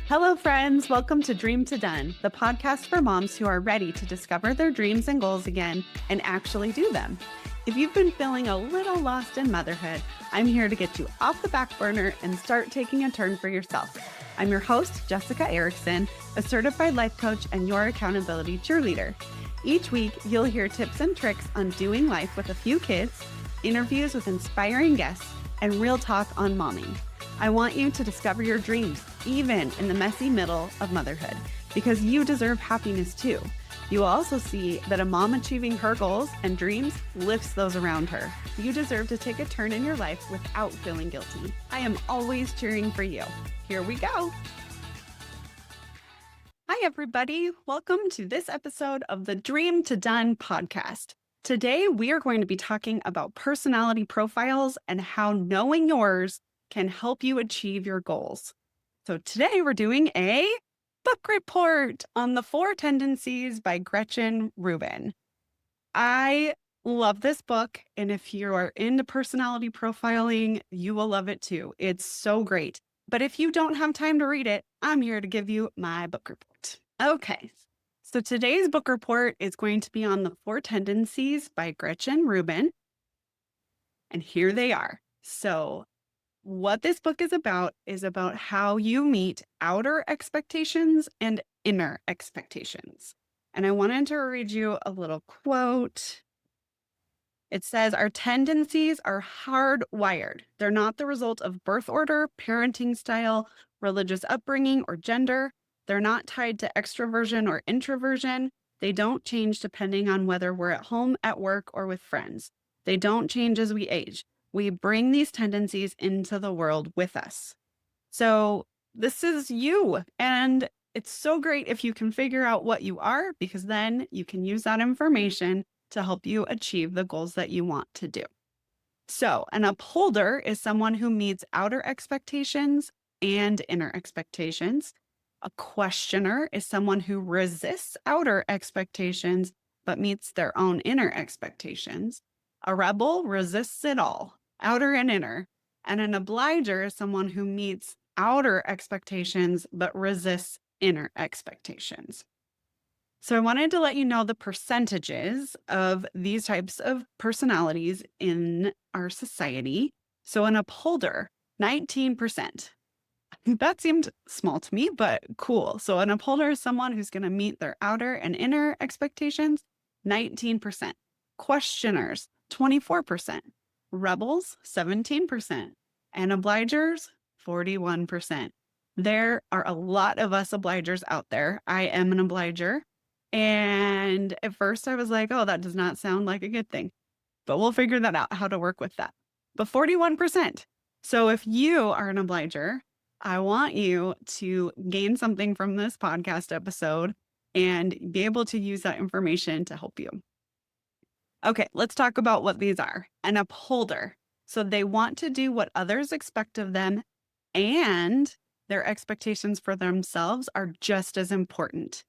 Hello, friends. Welcome to Dream to Done, the podcast for moms who are ready to discover their dreams and goals again and actually do them. If you've been feeling a little lost in motherhood, I'm here to get you off the back burner and start taking a turn for yourself. I'm your host, Jessica Erickson, a certified life coach and your accountability cheerleader. Each week, you'll hear tips and tricks on doing life with a few kids, interviews with inspiring guests, and real talk on momming. I want you to discover your dreams, even in the messy middle of motherhood, because you deserve happiness too. You will also see that a mom achieving her goals and dreams lifts those around her. You deserve to take a turn in your life without feeling guilty. I am always cheering for you. Here we go. Hi, everybody. Welcome to this episode of the Dream to Done podcast. Today, we are going to be talking about personality profiles and how knowing yours can help you achieve your goals. So today we're doing a book report on the Four Tendencies by Gretchen Rubin. I love this book, and if you are into personality profiling, you will love it too. It's so great. But if you don't have time to read it, I'm here to give you my book report. Okay, so today's book report is going to be on the Four Tendencies by Gretchen Rubin. And here they are. So what this book is about how you meet outer expectations and inner expectations. And I wanted to read you a little quote. It says, "Our tendencies are hardwired. They're not the result of birth order, parenting style, religious upbringing, or gender. They're not tied to extroversion or introversion. They don't change depending on whether we're at home, at work, or with friends. They don't change as we age. We bring these tendencies into the world with us." So this is you. And it's so great if you can figure out what you are, because then you can use that information to help you achieve the goals that you want to do. So an upholder is someone who meets outer expectations and inner expectations. A questioner is someone who resists outer expectations, but meets their own inner expectations. A rebel resists it all, outer and inner. And an obliger is someone who meets outer expectations, but resists inner expectations. So I wanted to let you know the percentages of these types of personalities in our society. So an upholder, 19%. That seemed small to me, but cool. So an upholder is someone who's going to meet their outer and inner expectations, 19%. Questioners, 24%. Rebels, 17%. And obligers, 41%. There are a lot of us obligers out there. I am an obliger. And at first I was like, oh, that does not sound like a good thing. But we'll figure that out, how to work with that. But 41%. So if you are an obliger, I want you to gain something from this podcast episode and be able to use that information to help you. Okay, let's talk about what these are. An upholder. So they want to do what others expect of them, and their expectations for themselves are just as important.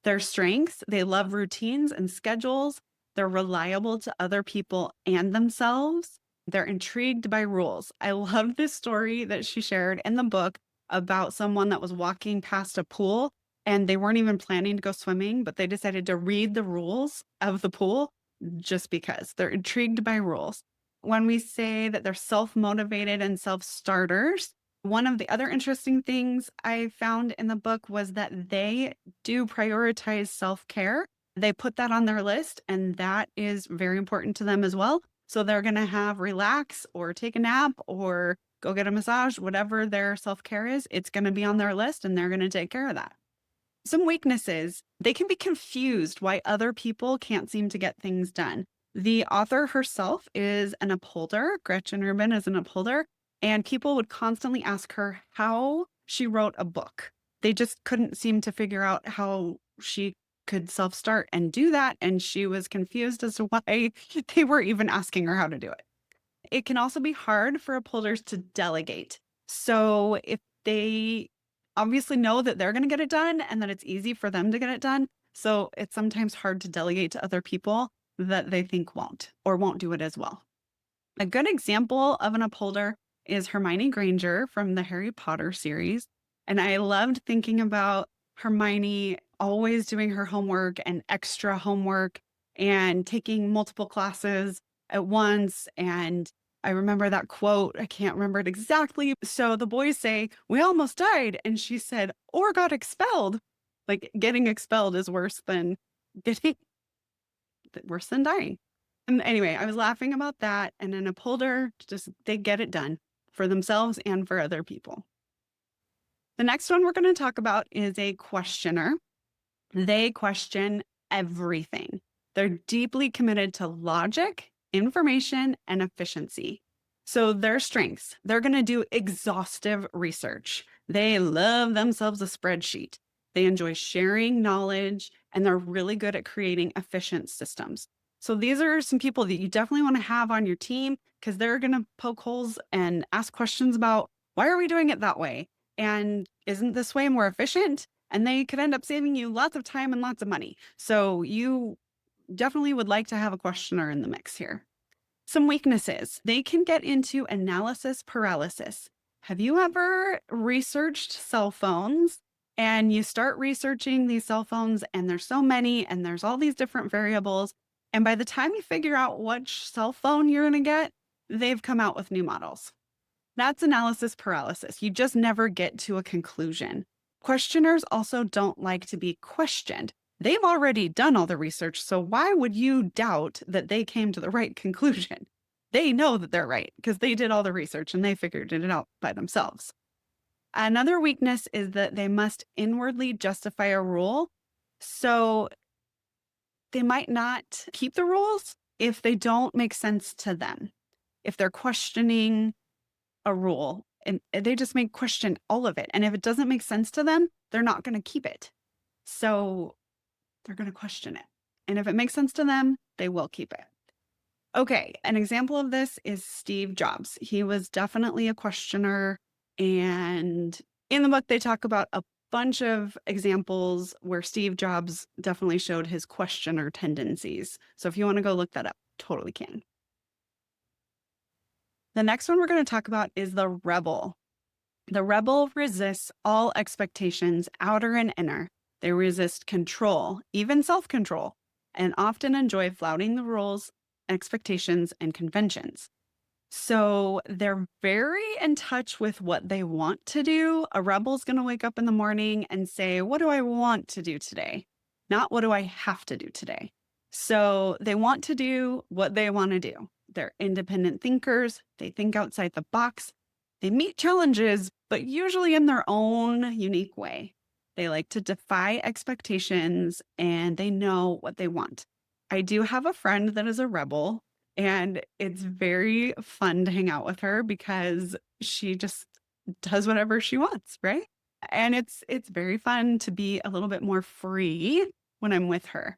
Their strengths, they love routines and schedules. They're reliable to other people and themselves. They're intrigued by rules. I love this story that she shared in the book about someone that was walking past a pool and they weren't even planning to go swimming, but they decided to read the rules of the pool just because they're intrigued by rules. When we say that they're self-motivated and self-starters, one of the other interesting things I found in the book was that they do prioritize self-care. They put that on their list, and that is very important to them as well. So they're going to have relax or take a nap or go get a massage, whatever their self-care is, it's going to be on their list and they're going to take care of that. Some weaknesses, they can be confused why other people can't seem to get things done. The author herself is an upholder. Gretchen Rubin is an upholder. And people would constantly ask her how she wrote a book. They just couldn't seem to figure out how she could self-start and do that. And she was confused as to why they were even asking her how to do it. It can also be hard for upholders to delegate. So if they obviously know that they're going to get it done and that it's easy for them to get it done, so it's sometimes hard to delegate to other people that they think won't or won't do it as well. A good example of an upholder is Hermione Granger from the Harry Potter series. And I loved thinking about Hermione always doing her homework and extra homework and taking multiple classes at once. And I remember that quote. I can't remember it exactly. So the boys say, "We almost died." And she said, "Or got expelled." Like getting expelled is getting worse than dying. And anyway, I was laughing about that. And an upholder, just they get it done for themselves and for other people. The next one we're going to talk about is a questioner. They question everything. They're deeply committed to logic, information, and efficiency. So, their strengths, they're going to do exhaustive research. They love themselves a spreadsheet. They enjoy sharing knowledge, and they're really good at creating efficient systems. So, these are some people that you definitely want to have on your team because they're going to poke holes and ask questions about why are we doing it that way? And isn't this way more efficient? And they could end up saving you lots of time and lots of money. So you definitely would like to have a questioner in the mix here. Some weaknesses. They can get into analysis paralysis. Have you ever researched cell phones and you start researching these cell phones and there's so many and there's all these different variables. And by the time you figure out which cell phone you're going to get, they've come out with new models. That's analysis paralysis. You just never get to a conclusion. Questioners also don't like to be questioned. They've already done all the research, so why would you doubt that they came to the right conclusion? They know that they're right because they did all the research and they figured it out by themselves. Another weakness is that they must inwardly justify a rule. So they might not keep the rules if they don't make sense to them. If they're questioning a rule and they just may question all of it. And if it doesn't make sense to them, they're not going to keep it. So they're going to question it. And if it makes sense to them, they will keep it. Okay, an example of this is Steve Jobs. He was definitely a questioner. And in the book, they talk about a bunch of examples where Steve Jobs definitely showed his questioner tendencies. So if you want to go look that up, totally can. The next one we're going to talk about is the rebel. The rebel resists all expectations, outer and inner. They resist control, even self-control, and often enjoy flouting the rules, expectations, and conventions. So they're very in touch with what they want to do. A rebel's going to wake up in the morning and say, "What do I want to do today?" Not what do I have to do today. So they want to do what they want to do. They're independent thinkers. They think outside the box. They meet challenges, but usually in their own unique way. They like to defy expectations and they know what they want. I do have a friend that is a rebel, and it's very fun to hang out with her because she just does whatever she wants, right? And it's very fun to be a little bit more free when I'm with her.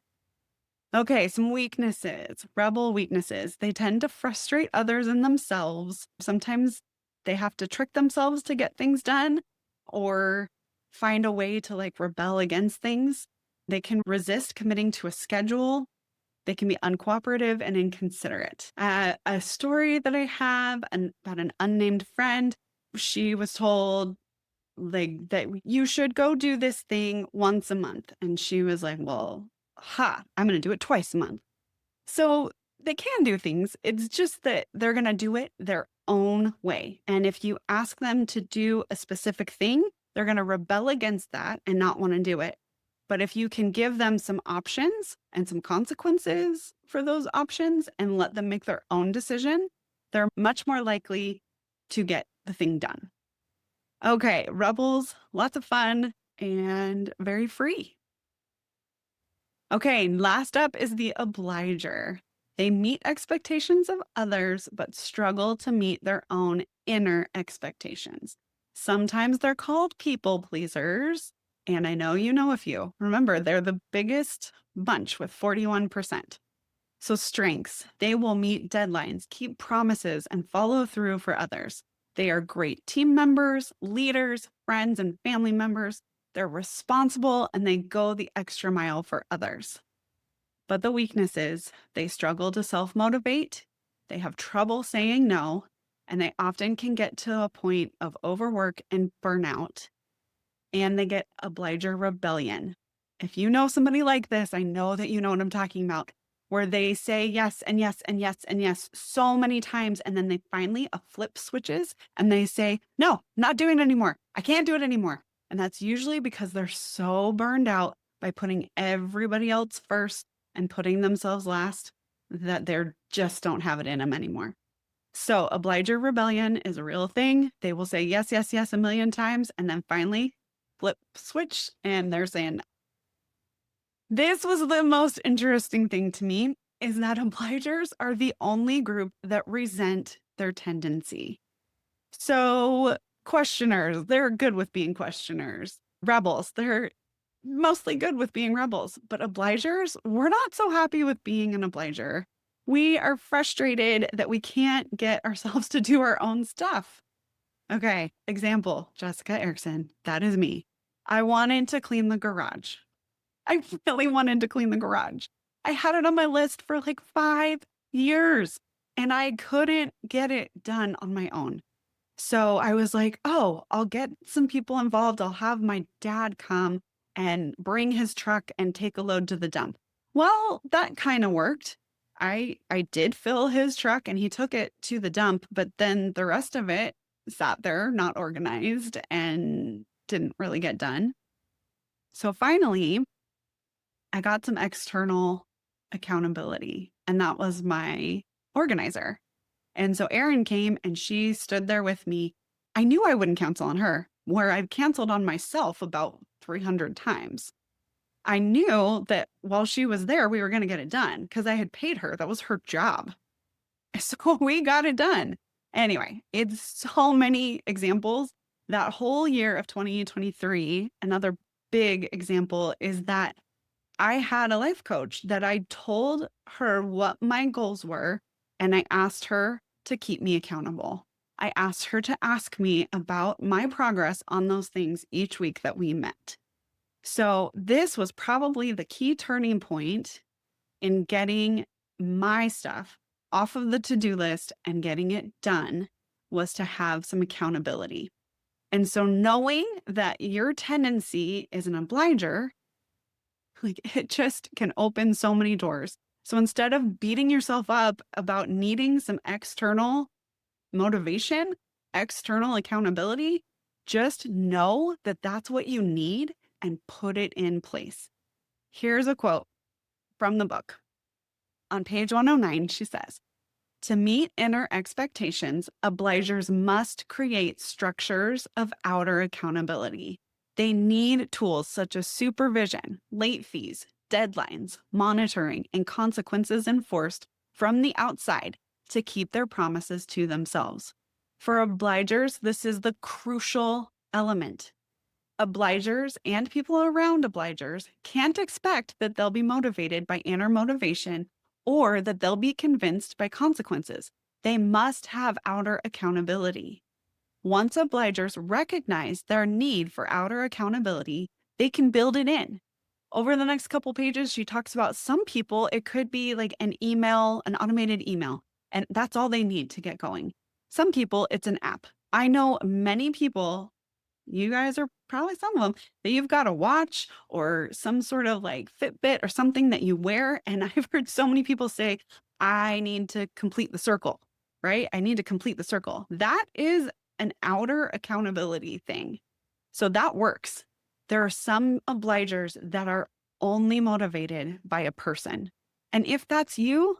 Okay, some weaknesses, rebel weaknesses. They tend to frustrate others and themselves. Sometimes they have to trick themselves to get things done or find a way to like rebel against things. They can resist committing to a schedule. They can be uncooperative and inconsiderate. A story that I have about an unnamed friend, she was told like that you should go do this thing once a month. And she was like, "Well, I'm going to do it twice a month." So they can do things. It's just that they're going to do it their own way. And if you ask them to do a specific thing, they're going to rebel against that and not want to do it. But if you can give them some options and some consequences for those options and let them make their own decision, they're much more likely to get the thing done. Okay, rebels, lots of fun and very free. Okay, last up is the obliger. They meet expectations of others, but struggle to meet their own inner expectations. Sometimes they're called people pleasers, and I know you know a few. Remember, they're the biggest bunch with 41%. So strengths, they will meet deadlines, keep promises, and follow through for others. They are great team members, leaders, friends, and family members. They're responsible and they go the extra mile for others. But the weakness is they struggle to self-motivate, they have trouble saying no, and they often can get to a point of overwork and burnout. and they get obliger rebellion. If you know somebody like this, I know that you know what I'm talking about, where they say yes and yes and yes and yes so many times. And then they finally a flip switches and they say, no, not doing it anymore. I can't do it anymore. And that's usually because they're so burned out by putting everybody else first and putting themselves last that they're just don't have it in them anymore. So obliger rebellion is a real thing. They will say yes, yes, yes a million times, and then finally flip switch and they're saying no. This was the most interesting thing to me is that obligers are the only group that resent their tendency. So questioners, they're good with being questioners. Rebels, they're mostly good with being rebels. But obligers, we're not so happy with being an obliger. We are frustrated that we can't get ourselves to do our own stuff. Okay, example, Jessica Erickson, that is me. I wanted to clean the garage. I really wanted to clean the garage. I had it on my list for like 5 years and I couldn't get it done on my own. So I was like, oh, I'll get some people involved. I'll have my dad come and bring his truck and take a load to the dump. Well, that kind of worked. I did fill his truck and he took it to the dump, but then the rest of it sat there not organized and didn't really get done. So finally, I got some external accountability, and that was my organizer. And so Erin came and she stood there with me. I knew I wouldn't cancel on her, where I've canceled on myself about 300 times. I knew that while she was there, we were going to get it done because I had paid her. That was her job. So we got it done. Anyway, it's so many examples. That whole year of 2023, another big example is that I had a life coach that I told her what my goals were, and I asked her to keep me accountable. I asked her to ask me about my progress on those things each week that we met. So this was probably the key turning point in getting my stuff off of the to-do list and getting it done was to have some accountability. And so knowing that your tendency is an obliger, like it just can open so many doors. So instead of beating yourself up about needing some external motivation, external accountability, just know that that's what you need and put it in place. Here's a quote from the book. On page 109, she says, to meet inner expectations, obligers must create structures of outer accountability. They need tools such as supervision, late fees, deadlines, monitoring, and consequences enforced from the outside to keep their promises to themselves. For obligers, this is the crucial element. Obligers and people around obligers can't expect that they'll be motivated by inner motivation or that they'll be convinced by consequences. They must have outer accountability. Once obligers recognize their need for outer accountability, they can build it in. Over the next couple pages, she talks about some people, it could be like an email, an automated email, and that's all they need to get going. Some people, it's an app. I know many people, you guys are probably some of them, that you've got a watch or some sort of like Fitbit or something that you wear. And I've heard so many people say, I need to complete the circle, right? I need to complete the circle. That is an outer accountability thing. So that works. There are some obligers that are only motivated by a person. And if that's you,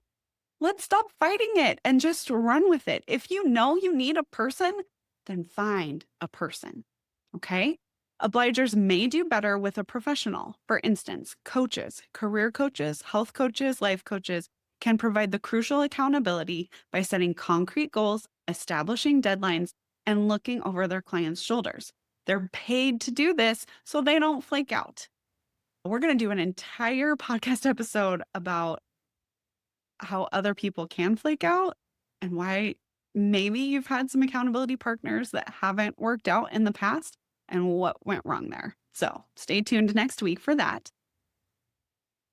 let's stop fighting it and just run with it. If you know you need a person, then find a person. Okay? Obligers may do better with a professional. For instance, coaches, career coaches, health coaches, life coaches can provide the crucial accountability by setting concrete goals, establishing deadlines, and looking over their clients' shoulders. They're paid to do this so they don't flake out. We're going to do an entire podcast episode about how other people can flake out and why maybe you've had some accountability partners that haven't worked out in the past and what went wrong there. So stay tuned next week for that.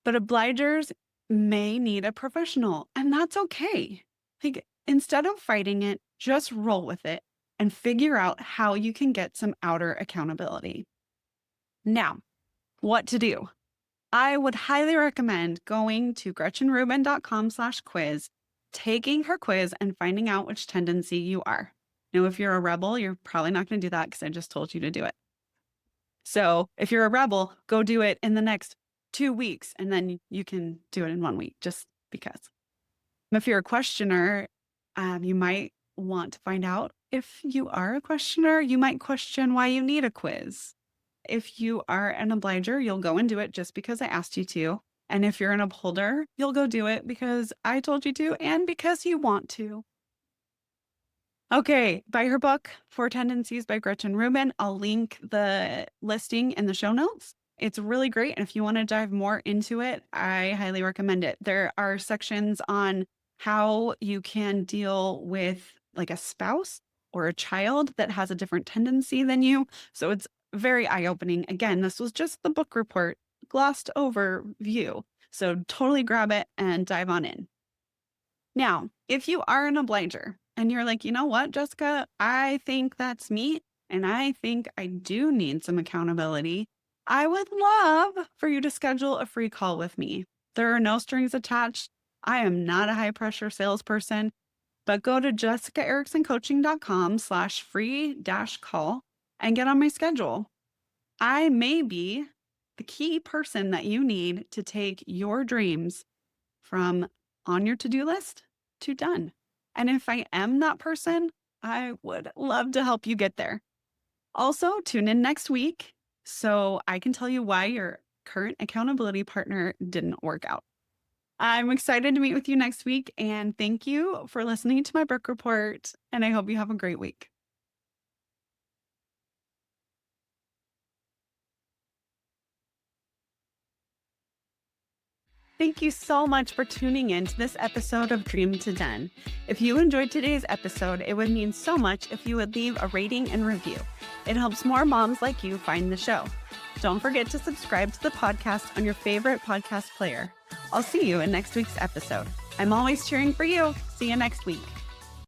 But obligers may need a professional, and that's okay. Like, instead of fighting it, just roll with it and figure out how you can get some outer accountability. Now, what to do? I would highly recommend going to gretchenrubin.com/quiz, taking her quiz and finding out which tendency you are. Now, if you're a rebel, you're probably not going to do that because I just told you to do it. So if you're a rebel, go do it in the next 2 weeks, and then you can do it in 1 week just because. If you're a questioner, you might want to find out if you are a questioner. You might question why you need a quiz. If you are an obliger, you'll go and do it just because I asked you to. And if you're an upholder, you'll go do it because I told you to and because you want to. Okay, buy her book, Four Tendencies by Gretchen Rubin. I'll link the listing in the show notes. It's really great. And if you want to dive more into it, I highly recommend it. There are sections on how you can deal with like a spouse or a child that has a different tendency than you. So it's very eye-opening. Again, this was just the book report, glossed over view. So totally grab it and dive on in. Now, if you are an obliger and you're like, you know what, Jessica, I think that's me and I think I do need some accountability, I would love for you to schedule a free call with me. There are no strings attached. I am not a high pressure salesperson, but go to jessicaericksoncoaching.com/free-call and get on my schedule. I may be the key person that you need to take your dreams from on your to-do list to done. And if I am that person, I would love to help you get there. Also, tune in next week so I can tell you why your current accountability partner didn't work out. I'm excited to meet with you next week, and thank you for listening to my book report, and I hope you have a great week. Thank you so much for tuning in to this episode of Dream to Done. If you enjoyed today's episode, it would mean so much if you would leave a rating and review. It helps more moms like you find the show. Don't forget to subscribe to the podcast on your favorite podcast player. I'll see you in next week's episode. I'm always cheering for you. See you next week.